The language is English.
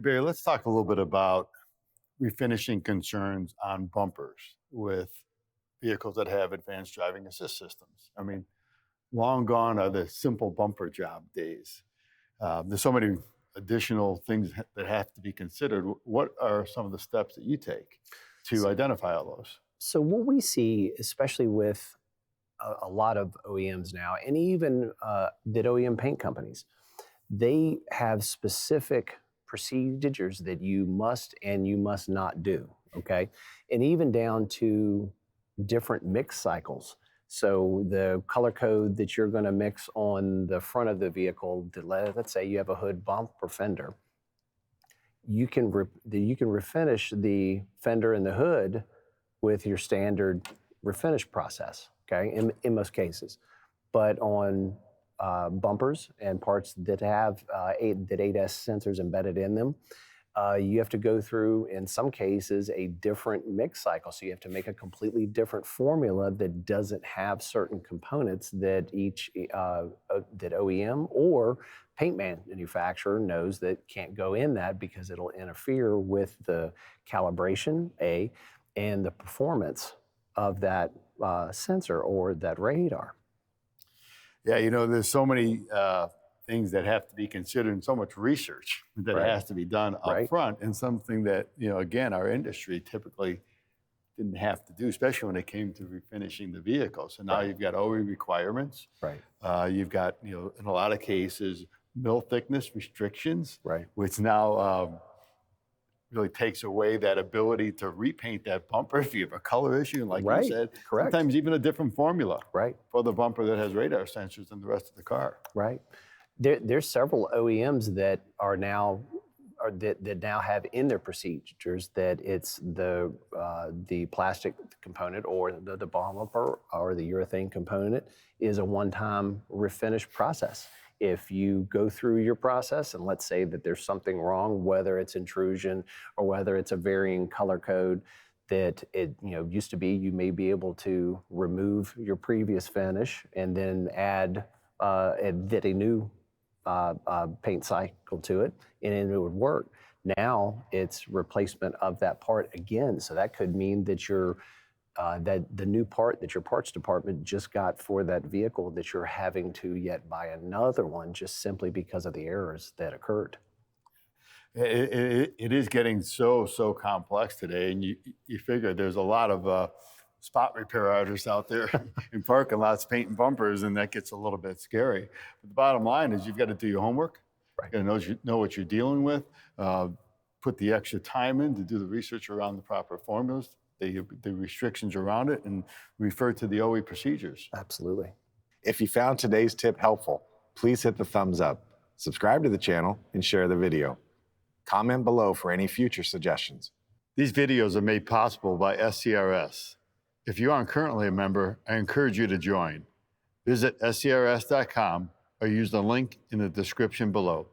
Barry, let's talk a little bit about refinishing concerns on bumpers with vehicles that have advanced driving assist systems. I mean, long gone are the simple bumper job days. There's so many additional things that have to be considered. What are some of the steps that you take to identify all those? So what we see, especially with a lot of OEMs now, and even that OEM paint companies, they have specific procedures that you must and you must not do, okay? And even down to different mix cycles. So the color code that you're gonna mix on the front of the vehicle, let's say you have a hood bump or fender, you can refinish the fender and the hood with your standard refinish process, okay, in most cases. But on bumpers and parts that have that ADAS sensors embedded in them, you have to go through, in some cases, a different mix cycle. So you have to make a completely different formula that doesn't have certain components that that OEM or paint manufacturer knows that can't go in that because it'll interfere with the calibration, and the performance of that sensor or that radar. Yeah, you know, there's so many things that have to be considered and so much research that has to be done up front, and something that, you know, again, our industry typically didn't have to do, especially when it came to refinishing the vehicle. So now you've got OE requirements. You've got, you know, in a lot of cases, mill thickness restrictions, which now really takes away that ability to repaint that bumper if you have a color issue. And like you said, sometimes even a different formula for the bumper that has radar sensors than the rest of the car. There's several OEMs that are now, that now have in their procedures that it's the plastic component or the bumper or the urethane component is a one-time refinish process. If you go through your process and let's say that there's something wrong, whether it's intrusion or whether it's a varying color code, that it used to be you may be able to remove your previous finish and then add a new paint cycle to it, and it would work. Now it's replacement of that part again. So that could mean that that the new part that your parts department just got for that vehicle, that you're having to yet buy another one just simply because of the errors that occurred. It is getting so complex today, and you figure there's a lot of spot repair artists out there in parking lots painting bumpers, and that gets a little bit scary. But the bottom line is you've got to do your homework. You got to know what you're dealing with, put the extra time in to do the research around the proper formulas, the restrictions around it, and refer to the OE procedures. Absolutely. If you found today's tip helpful, please hit the thumbs up, subscribe to the channel, and share the video. Comment below for any future suggestions. These videos are made possible by SCRS. If you aren't currently a member, I encourage you to join. Visit scrs.com or use the link in the description below.